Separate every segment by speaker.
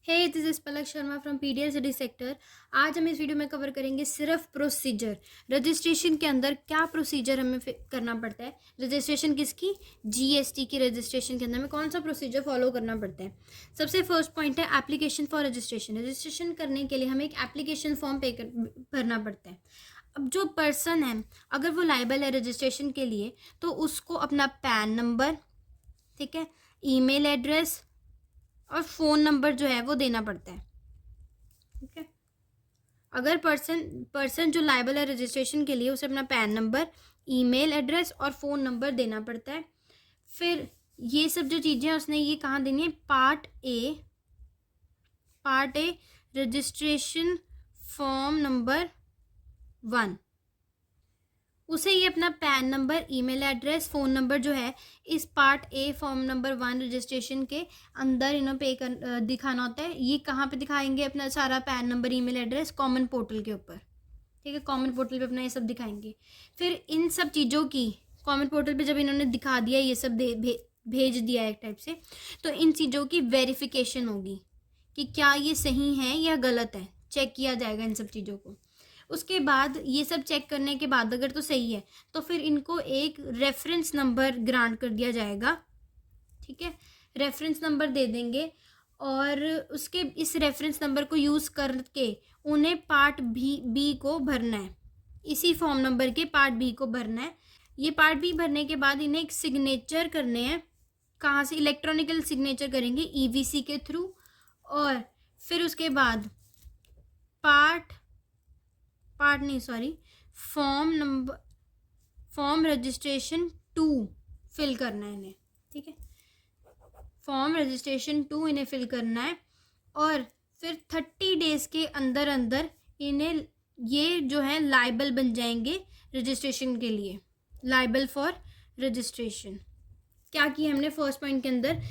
Speaker 1: Hey this is Palak Sharma from PDS city sector. आज हम इस वीडियो में कवर करेंगे सिर्फ प्रोसीजर। रजिस्ट्रेशन के अंदर क्या प्रोसीजर हमें करना पड़ता है। रजिस्ट्रेशन किसकी? जीएसटी की रजिस्ट्रेशन के अंदर में कौन सा प्रोसीजर फॉलो करना पड़ता है। सबसे फर्स्ट पॉइंट है एप्लीकेशन फॉर रजिस्ट्रेशन। रजिस्ट्रेशन करने के लिए हमें एक एप्लीकेशन फॉर्म भरना पड़ता है। अब जो पर्सन है अगर वो लायबल है रजिस्ट्रेशन के लिए तो उसको अपना पैन नंबर, ठीक है, ईमेल एड्रेस और फ़ोन नंबर जो है वो देना पड़ता है। ठीक है, अगर पर्सन जो लायबल है रजिस्ट्रेशन के लिए उसे अपना पैन नंबर, ईमेल एड्रेस और फ़ोन नंबर देना पड़ता है। फिर ये सब जो चीज़ें उसने ये कहाँ देनी है? Part A registration form number 1। उसे ये अपना pan number, email address, phone number जो है इस part A form number 1 registration के अंदर इन्हों दिखाना होता है। ये कहाँ पे दिखाएंगे अपना सारा pan number, email address? Common portal के ऊपर। ठीक है, कॉमन पोर्टल पे अपना ये सब दिखाएंगे। फिर इन सब चीज़ों की कॉमन पोर्टल पे जब इन्होंने दिखा दिया, ये सब भेज दिया एक टाइप से, तो इन चीज़ों की वेरिफिकेशन होगी कि क्या ये सही है या गलत है। चेक किया जाएगा इन सब चीज़ों को। उसके बाद ये सब चेक करने के बाद अगर तो सही है तो फिर इनको एक रेफरेंस नंबर ग्रांट कर दिया जाएगा। ठीक है, रेफरेंस नंबर दे देंगे और उसके इस रेफरेंस नंबर को यूज़ करके उन्हें पार्ट बी को भरना है। इसी फॉर्म नंबर के पार्ट बी को भरना है। ये पार्ट बी भरने के बाद इन्हें एक सिग्नेचर करने हैं। कहाँ से? इलेक्ट्रॉनिकल सिग्नेचर करेंगे ईवीसी के थ्रू। और फिर उसके बाद फॉर्म रजिस्ट्रेशन 2 फिल करना है इन्हें। ठीक है, फॉर्म रजिस्ट्रेशन 2 इन्हें फिल करना है और फिर 30 डेज के अंदर अंदर इन्हें ये जो है लाइबल बन जाएंगे रजिस्ट्रेशन के लिए। लाइबल फॉर रजिस्ट्रेशन क्या किया हमने फर्स्ट पॉइंट के अंदर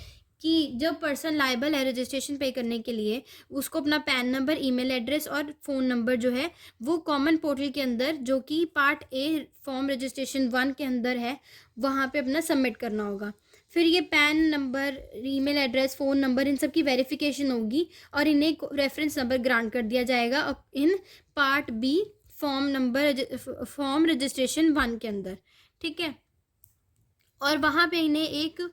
Speaker 1: कि जब पर्सन लायबल है रजिस्ट्रेशन पे करने के लिए उसको अपना पैन नंबर, ईमेल एड्रेस और फ़ोन नंबर जो है वो कॉमन पोर्टल के अंदर, जो कि पार्ट ए फॉर्म रजिस्ट्रेशन 1 के अंदर है, वहाँ पे अपना सबमिट करना होगा। फिर ये PAN number, email address, phone number, इन सब की वेरिफिकेशन होगी और इन्हें रेफरेंस नंबर ग्रांट कर दिया जाएगा in part B form registration 1 के अंदर। ठीक है, और वहाँ पे इन्हें एक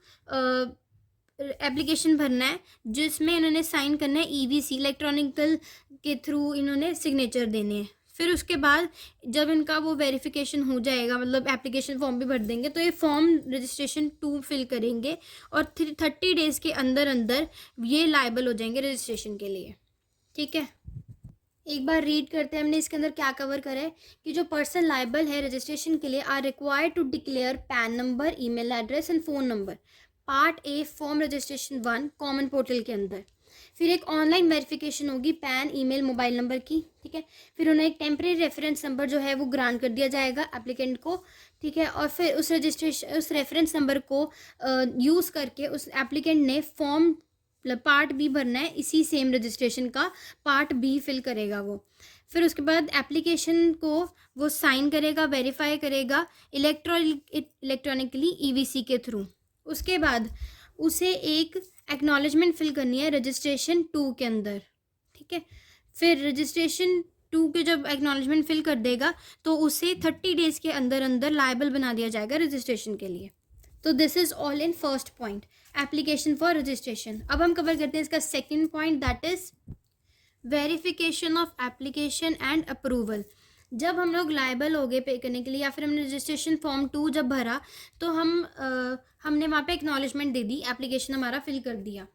Speaker 1: एप्लीकेशन भरना है जिसमें इन्होंने साइन करना है ईवीसी, इलेक्ट्रॉनिकल के थ्रू इन्होंने सिग्नेचर देने हैं। फिर उसके बाद जब इनका वो वेरिफिकेशन हो जाएगा, मतलब एप्लीकेशन फॉर्म भी भर देंगे, तो ये फॉर्म रजिस्ट्रेशन 2 फिल करेंगे और 30 डेज़ के अंदर अंदर ये लायबल हो जाएंगे रजिस्ट्रेशन के लिए। ठीक है, एक बार रीड करते हैं हमने इसके अंदर क्या कवर करा है कि जो पर्सन लायबल है रजिस्ट्रेशन के लिए are required to declare PAN number, email address and phone number, part A form registration 1 common portal के अंदर। फिर एक ऑनलाइन वेरिफिकेशन होगी पैन, ईमेल, मोबाइल नंबर की। ठीक है, फिर उन्हें एक टेम्प्रेरी रेफरेंस नंबर जो है वो ग्रांट कर दिया जाएगा एप्लीकेंट को। ठीक है, और फिर उस रेफरेंस नंबर को यूज़ करके उस एप्लीकेंट ने फॉर्म पार्ट बी भरना है, इसी सेम रजिस्ट्रेशन का पार्ट बी फिल करेगा वो। फिर उसके बाद एप्लीकेशन को वो साइन करेगा, वेरीफाई करेगा इलेक्ट्रॉनिकली ईवीसी के थ्रू। उसके बाद उसे एक एक्नॉलेजमेंट फिल करनी है रजिस्ट्रेशन 2 के अंदर। ठीक है, फिर रजिस्ट्रेशन 2 के जब एक्नॉलेजमेंट फिल कर देगा तो उसे 30 डेज़ के अंदर अंदर लायबल बना दिया जाएगा रजिस्ट्रेशन के लिए। तो this is all in first point, application for registration. अब हम कवर करते हैं इसका second point, that is verification of application and approval. जब हम लोग लायबल हो गए पे करने के लिए या फिर हमने रजिस्ट्रेशन फॉर्म 2 जब भरा तो हमने वहाँ पे एक्नॉलेजमेंट दे दी, एप्लीकेशन हमारा फिल कर दिया।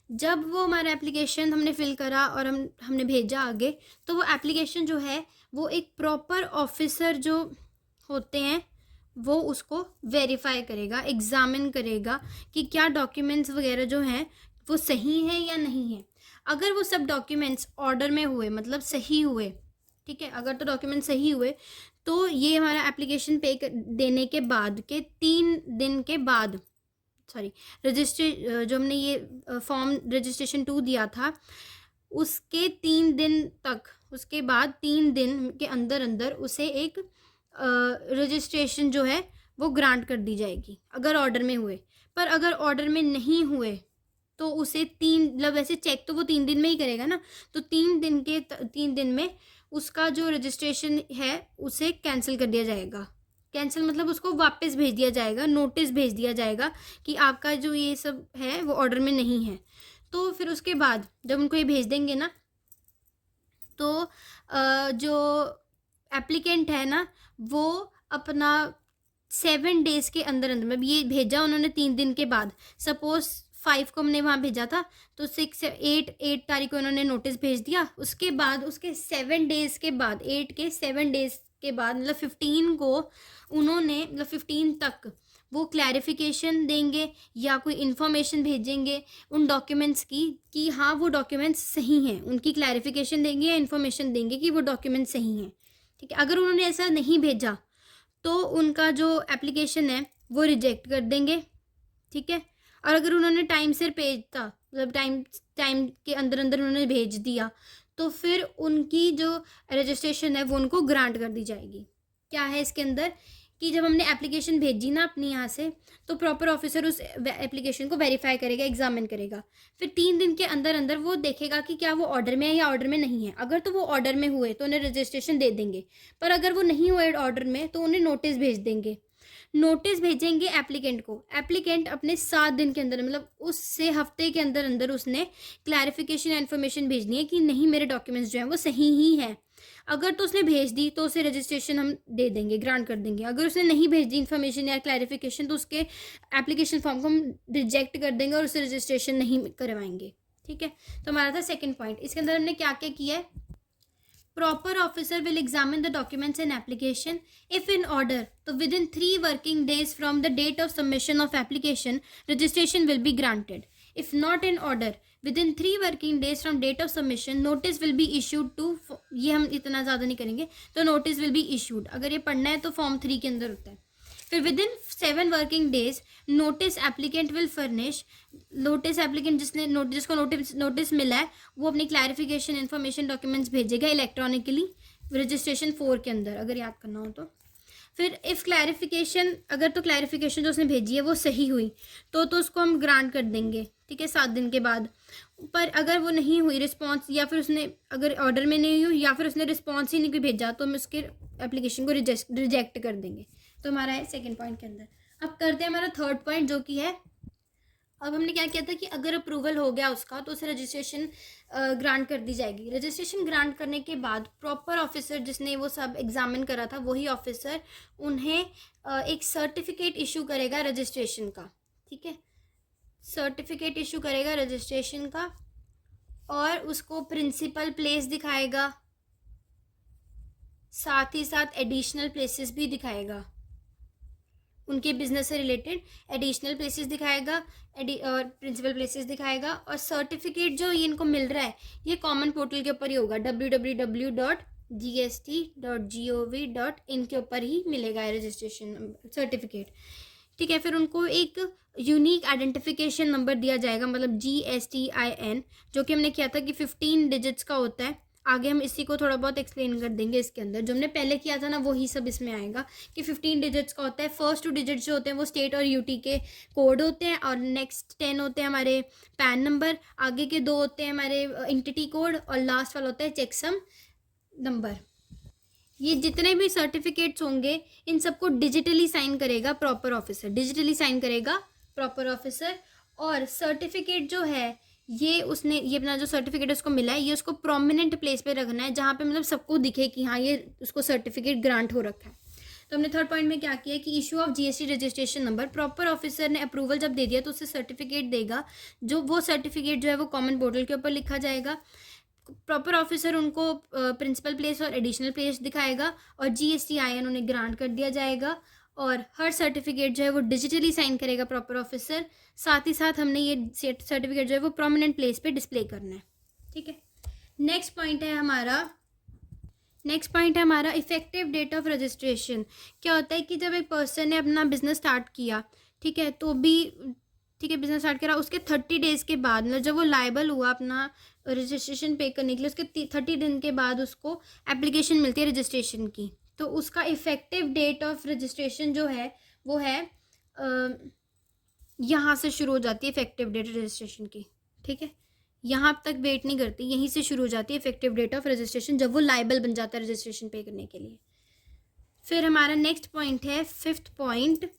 Speaker 1: जब वो हमारा एप्लीकेशन हमने फिल करा और हमने भेजा आगे, तो वो एप्लीकेशन जो है वो एक प्रॉपर ऑफिसर जो होते हैं वो उसको वेरीफाई करेगा, एग्ज़ामिन करेगा कि क्या डॉक्यूमेंट्स वगैरह जो हैं वो सही हैं या नहीं है। अगर वो सब डॉक्यूमेंट्स ऑर्डर में हुए, मतलब सही हुए, ठीक है, अगर तो डॉक्यूमेंट सही हुए तो ये हमारा एप्लीकेशन देने के बाद के 3 दिन के बाद, जो हमने ये फॉर्म रजिस्ट्रेशन 2 दिया था उसके 3 दिन तक, उसके बाद 3 दिन के अंदर अंदर उसे एक रजिस्ट्रेशन जो है वो ग्रांट कर दी जाएगी अगर ऑर्डर में हुए। पर अगर ऑर्डर में नहीं हुए तो उसे 3 मतलब वैसे चेक तो वो 3 दिन में ही करेगा ना, तो 3 दिन में उसका जो रजिस्ट्रेशन है उसे कैंसिल कर दिया जाएगा। कैंसिल मतलब उसको वापस भेज दिया जाएगा, नोटिस भेज दिया जाएगा कि आपका जो ये सब है वो ऑर्डर में नहीं है। तो फिर उसके बाद जब उनको ये भेज देंगे ना, तो जो एप्लीकेंट है ना वो अपना 7 डेज़ के अंदर अंदर, मतलब ये भेजा उन्होंने 3 दिन के बाद, सपोज 5 को हमने वहाँ भेजा था, तो 8 तारीख को उन्होंने नोटिस भेज दिया। उसके बाद उसके 7 डेज़ के बाद, 8 के 7 डेज़ के बाद, मतलब 15 को उन्होंने, मतलब 15 तक वो क्लैरिफिकेशन देंगे या कोई इन्फॉर्मेशन भेजेंगे उन डॉक्यूमेंट्स की कि हाँ वो डॉक्यूमेंट्स सही हैं, उनकी क्लैरिफिकेशन देंगे या इन्फॉर्मेशन देंगे कि वो डॉक्यूमेंट्स सही हैं। ठीक है, अगर उन्होंने ऐसा नहीं भेजा तो उनका जो एप्लीकेशन है वो रिजेक्ट कर देंगे। ठीक है, और अगर उन्होंने टाइम से भेजता, मतलब टाइम के अंदर अंदर उन्होंने भेज दिया, तो फिर उनकी जो रजिस्ट्रेशन है वो उनको ग्रांट कर दी जाएगी। क्या है इसके अंदर कि जब हमने एप्लीकेशन भेजी ना अपनी यहाँ से, तो प्रॉपर ऑफिसर उस एप्लीकेशन को वेरीफाई करेगा, एग्जामिन करेगा, फिर 3 दिन के अंदर अंदर वो देखेगा कि क्या वो ऑर्डर में है या ऑर्डर में नहीं है। अगर तो वो ऑर्डर में हुए तो उन्हें रजिस्ट्रेशन दे देंगे, पर अगर वो नहीं हुए ऑर्डर में तो उन्हें नोटिस भेज देंगे। नोटिस भेजेंगे एप्लीकेंट को, एप्लीकेंट अपने 7 दिन के अंदर, मतलब उससे हफ्ते के अंदर अंदर उसने क्लैरिफिकेशन या इन्फॉर्मेशन भेजनी है कि नहीं मेरे डॉक्यूमेंट्स जो हैं वो सही ही हैं। अगर तो उसने भेज दी तो उसे रजिस्ट्रेशन हम दे देंगे, ग्रांट कर देंगे। अगर उसने नहीं भेज दी इन्फॉर्मेशन या क्लैरिफिकेशन तो उसके एप्लीकेशन फॉर्म को हम रिजेक्ट कर देंगे और उसे रजिस्ट्रेशन नहीं करवाएंगे। ठीक है, तो हमारा था सेकेंड पॉइंट। इसके अंदर हमने क्या क्या किया है? Proper officer will examine the documents and application. If in order, so within 3 working days from the date of submission of application, registration will be granted. If not in order, within 3 working days from date of submission, notice will be issued to, ये हम इतना ज़्यादा नहीं करेंगे, तो notice will be issued, अगर ये पढ़ना है तो फॉर्म 3 के अंदर होता है। फिर with in 7 working days notice applicant will furnish, notice applicant जिसको नोटिस मिला है वो अपनी क्लैरिफिकेशन इन्फॉर्मेशन डॉक्यूमेंट्स भेजेगा इलेक्ट्रॉनिकली रजिस्ट्रेशन 4 के अंदर, अगर याद करना हो तो। फिर इफ़ क्लैरिफिकेशन, अगर तो क्लैरिफिकेशन जो उसने भेजी है वो सही हुई तो उसको हम ग्रांट कर देंगे। ठीक है, 7 दिन के बाद। पर अगर वो नहीं हुई रिस्पॉन्स, या फिर उसने अगर ऑर्डर में नहीं हुई या फिर उसने रिस्पॉन्स ही नहीं भेजा, तो हम उसके एप्लीकेशन को रिजेक्ट कर देंगे। तो हमारा है सेकेंड पॉइंट के अंदर। अब करते हैं हमारा थर्ड पॉइंट, जो कि है, अब हमने क्या किया था कि अगर अप्रूवल हो गया उसका तो उसे रजिस्ट्रेशन ग्रांट कर दी जाएगी। रजिस्ट्रेशन ग्रांट करने के बाद प्रॉपर ऑफिसर जिसने वो सब एग्जामिन करा था वही ऑफिसर उन्हें एक सर्टिफिकेट इशू करेगा रजिस्ट्रेशन का। ठीक है, सर्टिफिकेट इशू करेगा रजिस्ट्रेशन का और उसको प्रिंसिपल प्लेस दिखाएगा, साथ ही साथ एडिशनल प्लेसेस भी दिखाएगा, उनके बिजनेस से रिलेटेड एडिशनल प्लेसेस दिखाएगा और प्रिंसिपल प्लेसेस दिखाएगा। और सर्टिफिकेट जो ये इनको मिल रहा है ये कॉमन पोर्टल के ऊपर ही होगा, www.gst.gov.in के ऊपर ही मिलेगा रजिस्ट्रेशन सर्टिफिकेट। ठीक है, फिर उनको एक यूनिक आइडेंटिफिकेशन नंबर दिया जाएगा, मतलब GSTIN, जो कि हमने किया था कि 15 डिजिट्स का होता है। आगे हम इसी को थोड़ा बहुत एक्सप्लेन कर देंगे इसके अंदर, जो हमने पहले किया था ना वही सब इसमें आएगा कि 15 डिजिट्स का होता है। फर्स्ट 2 डिजिट्स जो होते हैं वो स्टेट और यूटी के कोड होते हैं और नेक्स्ट 10 होते हैं हमारे पैन नंबर, आगे के 2 होते हैं हमारे एंटिटी कोड और लास्ट वाला होता है चेकसम नंबर। ये जितने भी सर्टिफिकेट्स होंगे इन सबको डिजिटली साइन करेगा प्रॉपर ऑफिसर, डिजिटली साइन करेगा प्रॉपर ऑफिसर। और सर्टिफिकेट जो है ये अपना जो सर्टिफिकेट उसको मिला है ये उसको प्रोमिनेंट प्लेस पे रखना है, जहाँ पे मतलब सबको दिखे कि हाँ ये उसको सर्टिफिकेट ग्रांट हो रखा है। तो हमने थर्ड पॉइंट में क्या किया कि issue of GST registration number, proper officer ने अप्रूवल जब दे दिया तो उसे सर्टिफिकेट देगा, जो वो सर्टिफिकेट जो है वो कॉमन पोर्टल के ऊपर लिखा जाएगा। प्रॉपर ऑफिसर उनको प्रिंसिपल प्लेस और एडिशनल प्लेस दिखाएगा और GSTIN उन्हें ग्रांट कर दिया जाएगा। और हर सर्टिफिकेट जो है वो डिजिटली साइन करेगा प्रॉपर ऑफिसर, साथ ही साथ हमने ये सर्टिफिकेट जो है वो प्रोमिनेंट प्लेस पे डिस्प्ले करना है। ठीक है, नेक्स्ट पॉइंट है हमारा इफेक्टिव डेट ऑफ रजिस्ट्रेशन। क्या होता है कि जब एक पर्सन ने अपना बिजनेस स्टार्ट किया, ठीक है, तो भी ठीक है बिजनेस स्टार्ट करा, उसके 30 डेज़ के बाद, मतलब जब वो लायबल हुआ अपना रजिस्ट्रेशन पे करने के लिए, उसके 30 दिन के बाद उसको एप्लीकेशन मिलती है रजिस्ट्रेशन की, तो उसका इफेक्टिव डेट ऑफ रजिस्ट्रेशन जो है वो है यहाँ से शुरू हो जाती है इफेक्टिव डेट रजिस्ट्रेशन की, ठीक है। यहाँ तक वेट नहीं करती, यहीं से शुरू हो जाती है इफेक्टिव डेट ऑफ रजिस्ट्रेशन, जब वो लाइबल बन जाता है रजिस्ट्रेशन पे करने के लिए। फिर हमारा नेक्स्ट पॉइंट है 5th point,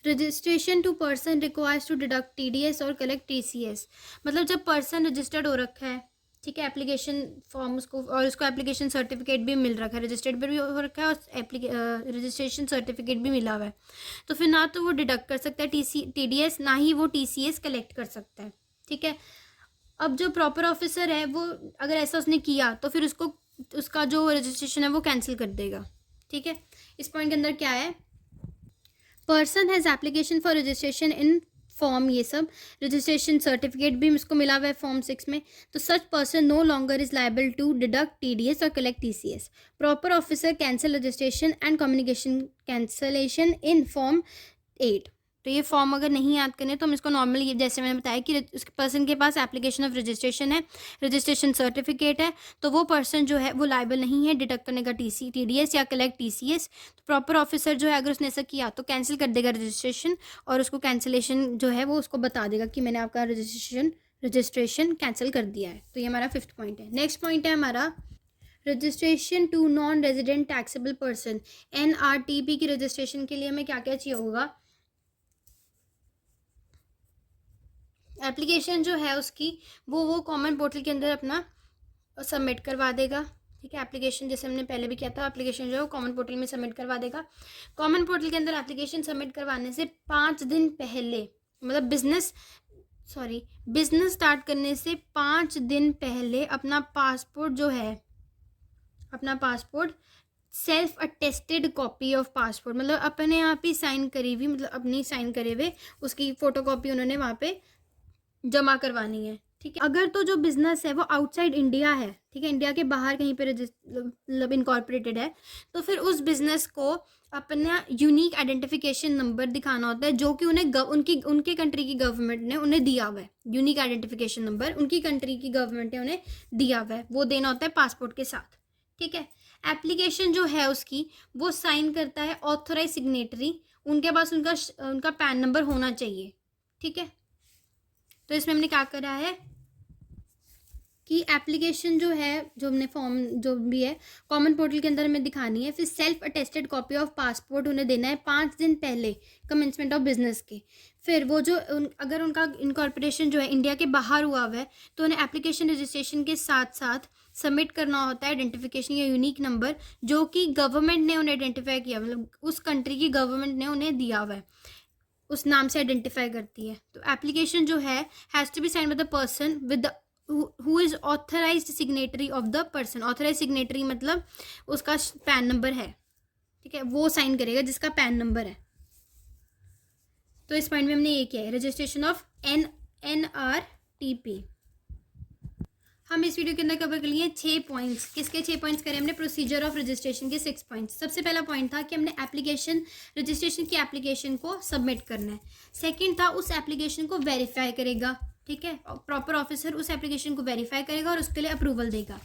Speaker 1: registration to person requires to deduct TDS और कलेक्ट TCS। मतलब जब पर्सन रजिस्टर्ड हो रखा है, ठीक है, एप्लीकेशन फॉर्म उसको और उसको एप्लीकेशन सर्टिफिकेट भी मिल रखा है, रजिस्टर्ड भी हो रखा है और रजिस्ट्रेशन सर्टिफिकेट भी मिला हुआ है, तो फिर ना तो वो डिडक्ट कर सकता है TDS, ना ही वो TCS कलेक्ट कर सकता है, ठीक है। अब जो प्रॉपर ऑफिसर है वो अगर ऐसा उसने किया तो फिर उसका जो रजिस्ट्रेशन है वो कैंसिल कर देगा, ठीक है। इस पॉइंट के अंदर क्या है, person has application for registration in form, ये सब रजिस्ट्रेशन सर्टिफिकेट भी इसको मिला हुआ है फॉर्म 6 में, तो such person no longer is liable to deduct TDS और collect TCS। Proper officer cancel registration and communication cancellation in form 8। तो ये फॉर्म अगर नहीं याद करें तो हम इसको नॉर्मली, जैसे मैंने बताया कि उस पर्सन के पास एप्लीकेशन ऑफ रजिस्ट्रेशन है, रजिस्ट्रेशन सर्टिफिकेट है, तो वो पर्सन जो है वो लाइबल नहीं है डिडक्ट करने का TDS या कलेक्ट TCS। तो प्रॉपर ऑफिसर जो है अगर उसने ऐसा किया तो कैंसिल कर देगा रजिस्ट्रेशन, और उसको कैंसिलेशन जो है वो उसको बता देगा कि मैंने आपका रजिस्ट्रेशन कैंसिल कर दिया है। तो ये हमारा 5th पॉइंट है। नेक्स्ट पॉइंट है हमारा registration to non resident taxable person. NRTP की रजिस्ट्रेशन के लिए हमें क्या क्या चाहिए होगा, एप्लीकेशन जो है उसकी वो कॉमन पोर्टल के अंदर अपना सबमिट करवा देगा, ठीक है। एप्लीकेशन जैसे हमने पहले भी किया था, एप्लीकेशन जो है वो कॉमन पोर्टल में सबमिट करवा देगा। कॉमन पोर्टल के अंदर एप्लीकेशन सबमिट करवाने से 5 दिन पहले, मतलब बिजनेस स्टार्ट करने से 5 दिन पहले अपना passport self attested copy of passport, मतलब अपने आप ही साइन करी हुई, मतलब अपनी साइन करे हुए उसकी फ़ोटोकॉपी उन्होंने वहाँ पे जमा करवानी है, ठीक है। अगर तो जो बिज़नेस है वो आउटसाइड इंडिया है, ठीक है, इंडिया के बाहर कहीं पे मतलब इनकॉर्पोरेटेड है, तो फिर उस बिज़नेस को अपना यूनिक आइडेंटिफिकेशन नंबर दिखाना होता है, जो कि उनके कंट्री की गवर्नमेंट ने उन्हें दिया हुआ है। यूनिक आइडेंटिफिकेशन नंबर उनकी कंट्री की गवर्नमेंट ने उन्हें दिया हुआ है, वो देना होता है पासपोर्ट के साथ, ठीक है। एप्लीकेशन जो है उसकी वो साइन करता है ऑथोराइज सिग्नेटरी, उनके पास उनका पैन नंबर होना चाहिए, ठीक है। तो इसमें हमने क्या करा है कि एप्लीकेशन जो है, जो हमने फॉर्म जो भी है कॉमन पोर्टल के अंदर हमें दिखानी है, फिर self attested copy of passport उन्हें देना है 5 दिन पहले कमेंसमेंट ऑफ बिजनेस के। फिर वो जो अगर उनका इनकॉर्पोरेशन जो है इंडिया के बाहर हुआ हुआ है तो उन्हें एप्लीकेशन रजिस्ट्रेशन के साथ साथ सबमिट करना होता है आइडेंटिफिकेशन या यूनिक नंबर, जो कि गवर्नमेंट ने उन्हें आइडेंटिफाई किया, मतलब उस कंट्री की गवर्नमेंट ने उन्हें दिया हुआ है, उस नाम से आइडेंटिफाई करती है। तो एप्लीकेशन जो है has to be signed by the person with the who is authorised signatory of the person. Authorise signatory मतलब उसका पैन नंबर है, ठीक है, वो साइन करेगा जिसका पैन नंबर है। तो इस पॉइंट में हमने ये किया है रजिस्ट्रेशन ऑफ NRTP। हम इस वीडियो के अंदर कवर कर लिए 6 पॉइंट्स। किसके 6 पॉइंट्स करें हमने, प्रोसीजर ऑफ रजिस्ट्रेशन के 6 पॉइंट्स। सबसे पहला पॉइंट था कि हमने रजिस्ट्रेशन की एप्लीकेशन को सबमिट करना है। सेकंड था उस एप्लीकेशन को वेरीफाई करेगा, ठीक है, प्रॉपर ऑफिसर उस एप्लीकेशन को वेरीफाई करेगा और उसके लिए अप्रूवल देगा,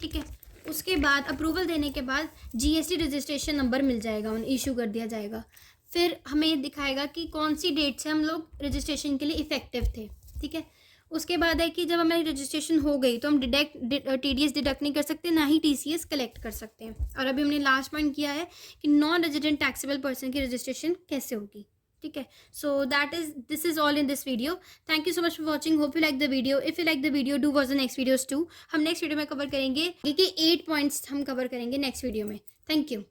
Speaker 1: ठीक है। उसके बाद अप्रूवल देने के बाद GST रजिस्ट्रेशन नंबर मिल जाएगा, उन्हें इशू कर दिया जाएगा। फिर हमें ये दिखाएगा कि कौन सी डेट से हम लोग रजिस्ट्रेशन के लिए इफेक्टिव थे, ठीक है। उसके बाद है कि जब हमारी रजिस्ट्रेशन हो गई तो हम TDS डिडक्ट नहीं कर सकते, ना ही TCS कलेक्ट कर सकते हैं। और अभी हमने लास्ट पॉइंट किया है कि नॉन रेजिडेंट टैक्सेबल पर्सन की रजिस्ट्रेशन कैसे होगी, ठीक है। So this is all in this video. Thank you so much for watching. Hope you like the video. If you like the video do watch the next videos too. हम next video में cover करेंगे कि 8 points हम cover करेंगे next video में। Thank you.